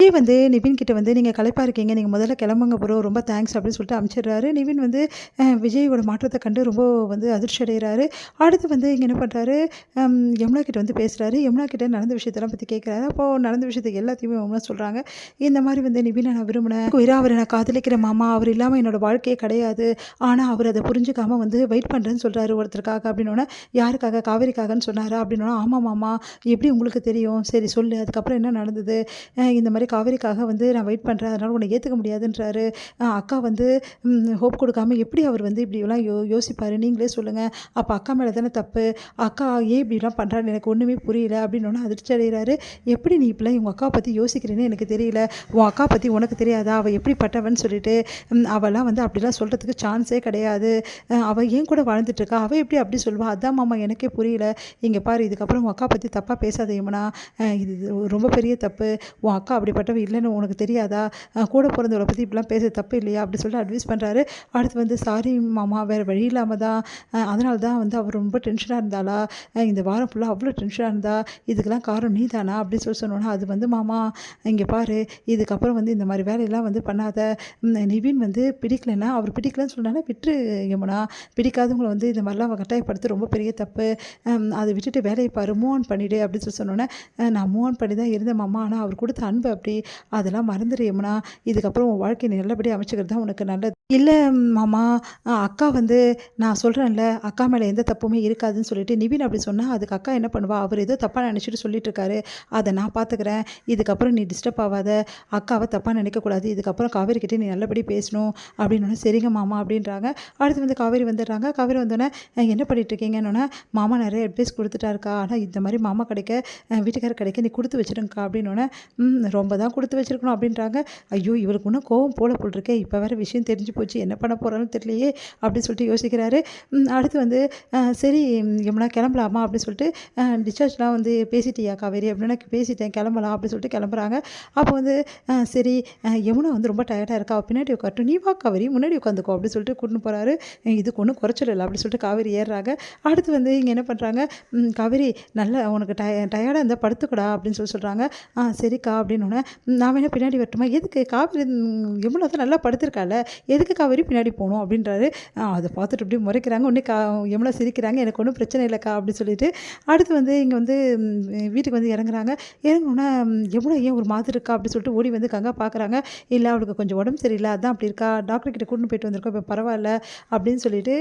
விஜய் வந்து நிவின் கிட்ட வந்து நீங்கள் களைப்பா இருக்கீங்க, நீங்கள் முதல்ல கிளம்புங்க ப்ரோ, ரொம்ப தேங்க்ஸ் அப்படின்னு சொல்லிட்டு அனுப்பிச்சிடுறாரு. நிவின் வந்து விஜயோட மாற்றத்தை கண்டு ரொம்ப வந்து அதிர்ச்சி அடைகிறாரு. அடுத்து வந்து இங்கே என்ன பண்ணுறாரு, யமுனா கிட்ட வந்து பேசுகிறாரு. யமுனா கிட்ட நடந்த விஷயத்தெல்லாம் பற்றி கேட்குறாரு. அப்போது நடந்த விஷயத்துக்கு எல்லாத்தையுமே யமுனா சொல்கிறாங்க. இந்த மாதிரி வந்து நிவினை நான் விரும்பினேன், உயிரா அவரை நான் காதலிக்கிற மாமா, அவர் இல்லாமல் என்னோட வாழ்க்கையே கிடையாது. ஆனால் அவர் அதை புரிஞ்சுக்காம வந்து வெயிட் பண்ணுறேன்னு சொல்கிறாரு ஒருத்தருக்காக. அப்படின்னோடனே யாருக்காக, காவேரிக்காகன்னு சொன்னாரா அப்படின்னோன்னா, ஆமாம் மாமா, எப்படி உங்களுக்கு தெரியும், சரி சொல்லு, அதுக்கப்புறம் என்ன நடந்தது, இந்த மாதிரி காவேரிக்காக வந்து நான் வெயிட் பண்ணுறேன், அதனால் உன்னை ஏற்றுக்க முடியாதுன்றாரு. அக்கா வந்து ஹோப் கொடுக்காம எப்படி அவர் வந்து இப்படிலாம் யோசிப்பார், நீங்களே சொல்லுங்கள், அப்போ அக்கா மேலே தானே தப்பு, அக்கா ஏன் இப்படிலாம் பண்ணுறான்னு எனக்கு ஒன்றுமே புரியல அப்படின்னு அதிர்ச்சி அடைகிறாரு. எப்படி நீ இப்படிலாம் உங்கள் அக்காவை பற்றி யோசிக்கிறேன்னு எனக்கு தெரியல, உன் அக்கா பற்றி உனக்கு தெரியாதா, அவள் எப்படிப்பட்டவன்னு சொல்லிட்டு, அவெல்லாம் வந்து அப்படிலாம் சொல்கிறதுக்கு சான்ஸே கிடையாது, அவள் ஏன் கூட வாழ்ந்துட்டுருக்கா, அவள் எப்படி அப்படி சொல்லுவா, அதான் மாமா எனக்கே புரியல, இங்கே பாரு, இதுக்கப்புறம் உன் அக்கா பற்றி தப்பாக பேசாத யமுனா, இது ரொம்ப பெரிய தப்பு, உன் அக்கா அப்படிப்பட்டவ இல்லைன்னு உனக்கு தெரியாதா, கூட பிறந்தவளை பற்றி இப்படிலாம் பேச தப்பு இல்லையா அப்படி சொல்லிட்டு அட்வைஸ் பண்ணுறாரு. அடுத்து வந்து சாரி மாமா, வேறு வழி இல்லாமல் தான், அதனால தான் வந்து அவர் ரொம்ப டென்ஷனாக இருந்தாளா, இந்த வாரம் ஃபுல்லாக அவ்வளோ டென்ஷனாக இருந்தா, இதுக்கெல்லாம் காரணம் நீ தானா அப்படின்னு சொன்னோன்னா, அது வந்து மாமா இங்கே பாரு, இதுக்கப்புறம் வந்து இந்த மாதிரி வேலையெல்லாம் வந்து பண்ணாத, நிவின் வந்து பிடிக்கலன்னா, அவர் பிடிக்கலன்னு சொன்னாலே விட்டுரு யமுனா, பிடிக்காதவங்களை வந்து இந்த மாதிரிலாம் கட்டாயப்படுத்த ரொம்ப பெரிய தப்பு, அதை விட்டுட்டு வேலையை பாரு, மூவ் ஆன் பண்ணிவிடு அப்படின்னு சொன்னோன்னே, நான் மூவ் ஆன் பண்ணி தான் இருந்தேன் மாமா, ஆனால் அவர் கொடுத்த அன்பு அப்படி, அதெல்லாம் மறந்துடு யமுனா, இதுக்கப்புறம் உன் வாழ்க்கையை நீ நல்லபடியாக அமைச்சுக்கிறது தான் உனக்கு நல்லது. இல்லை மாமா, அக்கா வந்து நான் சொல்கிறேன்ல, அக்கா மேலே எந்த தப்புமே இருக்காதுன்னு சொல்லிட்டு நிவின் அப்படி சொன்னால், அதுக்கு அக்கா என்ன பண்ணுவா, அவர் ஏதோ தப்பாக நினச்சிட்டு சொல்லிட்டு இருக்காரு, அதை நான் பார்த்துக்கிறேன், இதுக்கப்புறம் நீ டிஸ்டர்ப் ஆகாத, அக்காவை தப்பாக நினைக்கக்கூடாது, இதுக்கப்புறம் காவேரிக்கிட்டே நீ நல்லபடி பேசணும் அப்படின்னு சரிங்க மாமா அப்படின்றாங்க. அடுத்து வந்து காவேரி வந்துடுறாங்க. காவேரி வந்தோடனே என்ன பண்ணிட்டு இருக்கீங்கன்னு, மாமா நிறைய அட்வைஸ் கொடுத்துட்டாருக்கா, ஆனால் இந்த மாதிரி மாமா கிடைக்க, வீட்டுக்காரர் கிடைக்க நீ கொடுத்து வச்சுருங்கக்கா அப்படின்னோடனே, ரொம்ப தான் கொடுத்து வச்சுருக்கணும் அப்படின்றாங்க. ஐயோ, இவருக்கு இன்னும் கோவம் போல இருக்கே, இப்போ வேறு விஷயம் தெரிஞ்சு போச்சு, என்ன பண்ண போகிறான்னு தெரியலையே அப்படின்னு சொல்லிட்டு யோசிக்கிறாரு. அடுத்து வந்து சரி யமுனா கிளம்பலாமா அப்படின்னு சொல்லிட்டு, டிஸ்சார்ஜ்லாம் வந்து பேசிட்டியா காவேரி அப்படின்னா, பேசிட்டேன் கிளம்பலாம் அப்படின்னு சொல்லிட்டு கிளம்புறாங்க. அப்போ வந்து சரி யமுனா வந்து ரொம்ப டயர்டாக இருக்கா, பின்னாடி உட்காரட்டும், நீ வா காவேரி முன்னாடி உட்காந்துக்கோ அப்படின்னு சொல்லிட்டு கூட்டின்னு போகிறாரு. இதுக்கு ஒன்றும் குறைச்சல் இல்லை அப்படின்னு சொல்லிட்டு காவேரி ஏறுறாங்க. அடுத்து வந்து இங்கே என்ன பண்ணுறாங்க, காவேரி நல்லா உனக்கு டயர்டாக இருந்தால் படுத்துக்கூடா அப்படின்னு சொல்கிறாங்க. சரிக்கா அப்படின்னோடனே, நான் வேணா பின்னாடி வரட்டுமா, எதுக்கு காவேரி யமுனா தான் நல்லா படுத்திருக்கால, எதுக்கு காவேரி பின்னாடி போகணும் அப்படின்றாரு. அதை பார்த்துட்டு இப்படி முறைக்கிறாங்க. உடனே யமுனா சிரிக்கிறாங்க, எனக்கு ஒன்றும் பிரச்சனை இல்லைக்கா அப்படின்னு சொல்லிட்டு. அடுத்து வந்து இங்கே வந்து வீட்டுக்கு வந்து இறங்குறாங்க. இறங்கினோன்னே யமுனா ஏன் ஒரு மாதிரி இருக்கா அப்படின்னு சொல்லிட்டு ஓடி வந்து கங்கா பார்க்குறாங்க. இல்லை அவளுக்கு கொஞ்சம் உடம்பு சரியில்லை, அதான் அப்படி இருக்கா, டாக்டர் கிட்ட கூட்டின்னு போயிட்டு வந்திருக்கோம், இப்போ பரவாயில்ல அப்படின்னு சொல்லிட்டு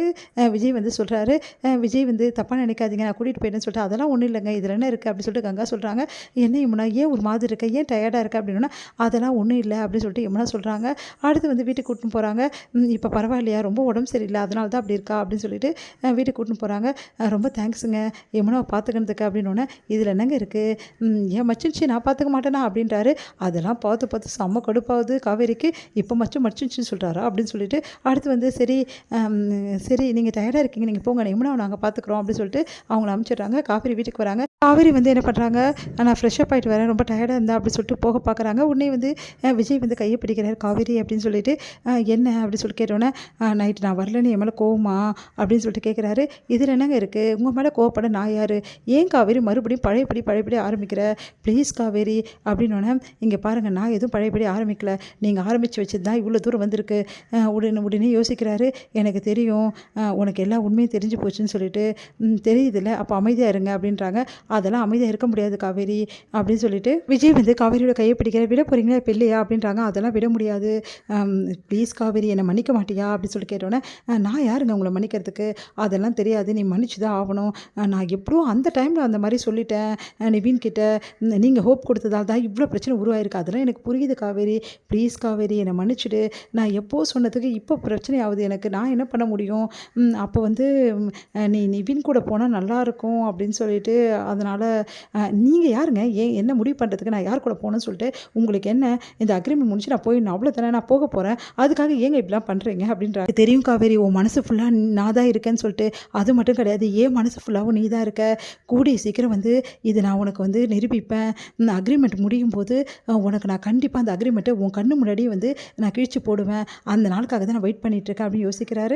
விஜய் வந்து சொல்கிறாரு. விஜய் வந்து தப்பாக நினைக்காதீங்க, நான் கூட்டிகிட்டு போயிட்டேன்னு சொல்லிட்டு, அதெல்லாம் ஒன்றும் இல்லைங்க, இதில் என்ன இருக்குது அப்படின்னு சொல்லிட்டு கங்கா சொல்கிறாங்க. என்ன யமுனா ஏன் ஒரு மாதிரி இருக்க, ஏன் டயர்டாக இருக்க அப்படின்னா, அதெல்லாம் ஒன்றும் இல்லை அப்படின்னு சொல்லிட்டு யமுனா சொல்கிறாங்க. அடுத்து வந்து வீட்டுக்கு கூட்டின்னு போகிறாங்க. இப்போ பரவாயில்லையா, ரொம்ப உடம்பு சரியில்லை, அதனால தான் அப்படி இருக்கா அப்படின்னு சொல்லிட்டு வீட்டுக்கு கூட்டின்னு போகிறாங்க. ரொம்ப தேங்க்ஸுங்க யமுனாவை பார்த்துக்கிறதுக்கு அப்படின்னோடனே, இதில் என்னங்க இருக்குது, ஏன் மச்சின்ச்சி நான் பார்த்துக்க மாட்டேனா அப்படின்றாரு. அதெல்லாம் பார்த்து பார்த்து செம்ம கடுப்பாகுது காவேரிக்கு. இப்போ மச்சின்ச்சின்னு சொல்கிறாரா அப்படின்னு சொல்லிட்டு, அடுத்து வந்து சரி சரி நீங்கள் டயர்டாக இருக்கீங்க, நீங்கள் போங்க, யமுனாவை நாங்கள் பார்த்துக்குறோம் அப்படின்னு சொல்லிட்டு அவங்கள அனுப்பிச்சிடுறாங்க. காவேரி வீட்டுக்கு வராங்க. காவேரி வந்து என்ன பண்ணுறாங்க, நான் ஃப்ரெஷ்ஷப் ஆகிட்டு வரேன், ரொம்ப டயர்டாக இருந்தா அப்படின்னு சொல்லிட்டு போக பார்க்குறாங்க. உடனே வந்து விஜய் வந்து கையை பிடிக்கிறார் காவேரி அப்படின்னு சொல்லிட்டு, என்ன அப்படின்னு சொல்லி கேட்டோன்னே, நைட்டு நான் வரலன்னு என் மேலே கோவமா அப்படின்னு சொல்லிட்டு கேட்குறாரு. இதில் என்னங்க இருக்குது, உங்கள் மேலே கோவப்பட நான் யார், ஏன் காவேரி மறுபடியும் பழையபடி ஆரம்பிக்கிற, ப்ளீஸ் காவேரி அப்படின்னோடனே, இங்கே பாருங்கள், நான் எதுவும் பழையபடி ஆரம்பிக்கல, நீங்கள் ஆரம்பித்து வச்சது தான் இவ்வளோ தூரம் வந்திருக்கு. உடனே யோசிக்கிறாரு. எனக்கு தெரியும், உனக்கு எல்லா உண்மையும் தெரிஞ்சு போச்சுன்னு சொல்லிட்டு, தெரியுதுல்ல, அப்போ அமைதியாக இருங்க அப்படின்றாங்க. அதெல்லாம் அமைதியாக இருக்க முடியாது காவேரி அப்படின்னு சொல்லிட்டு விஜய் வந்து காவேரியோட கையை பிடிக்கிற, விட போகிறீங்களா இப்போ இல்லையா அப்படின்றாங்க. அதெல்லாம் விட முடியாது, ப்ளீஸ் காவேரி என்னை மன்னிக்க மாட்டியா அப்படின்னு சொல்லி கேட்டோன்னே, நான் யாருங்க உங்களை மன்னிக்கிறதுக்கு, அதெல்லாம் தெரியாது, நீ மன்னிச்சு தான் ஆகணும், நான் எப்படியும் அந்த டைமில் அந்த மாதிரி சொல்லிட்டேன் நிவின் கிட்ட, நீங்கள் ஹோப் கொடுத்ததால் தான் இவ்வளோ பிரச்சனை உருவாயிருக்கு, அதெல்லாம் எனக்கு புரியுது காவேரி, ப்ளீஸ் காவேரி என்னை மன்னிச்சுடு, நான் எப்போ சொன்னதுக்கு இப்போ பிரச்சனை ஆகுது எனக்கு, நான் என்ன பண்ண முடியும், அப்போ வந்து நீ நிவின் கூட போனால் நல்லாயிருக்கும் அப்படின்னு சொல்லிட்டு, அதனால் நீங்கள் யாருங்க, ஏன் என்ன முடிவு பண்ணுறதுக்கு, நான் யார் கூட போகணும்னு சொல்லிட்டு, உங்களுக்கு என்ன, இந்த அக்ரிமெண்ட் முடிச்சு நான் போயிடணும் அவ்வளோ தானே, நான் போக போகிறேன், அதுக்காக ஏங்க இப்படிலாம் பண்ணுறீங்க அப்படின்றாங்க. தெரியும் காவேரி, உன் மனசு ஃபுல்லாக நான் தான் இருக்கேன்னு சொல்லிட்டு, அது மட்டும் கிடையாது, ஏன் மனசு ஃபுல்லாகவும் நீ தான் இருக்க, கூடிய சீக்கிரம் வந்து இது நான் உனக்கு வந்து நிரூபிப்பேன், அக்ரிமெண்ட் முடியும் போது உனக்கு நான் கண்டிப்பாக அந்த அக்ரிமெண்ட்டை உன் கண்ணு முன்னாடியே வந்து நான் கிழிச்சு போடுவேன், அந்த நாளுக்காக தான் நான் வெயிட் பண்ணிகிட்ருக்கேன் அப்படின்னு யோசிக்கிறாரு.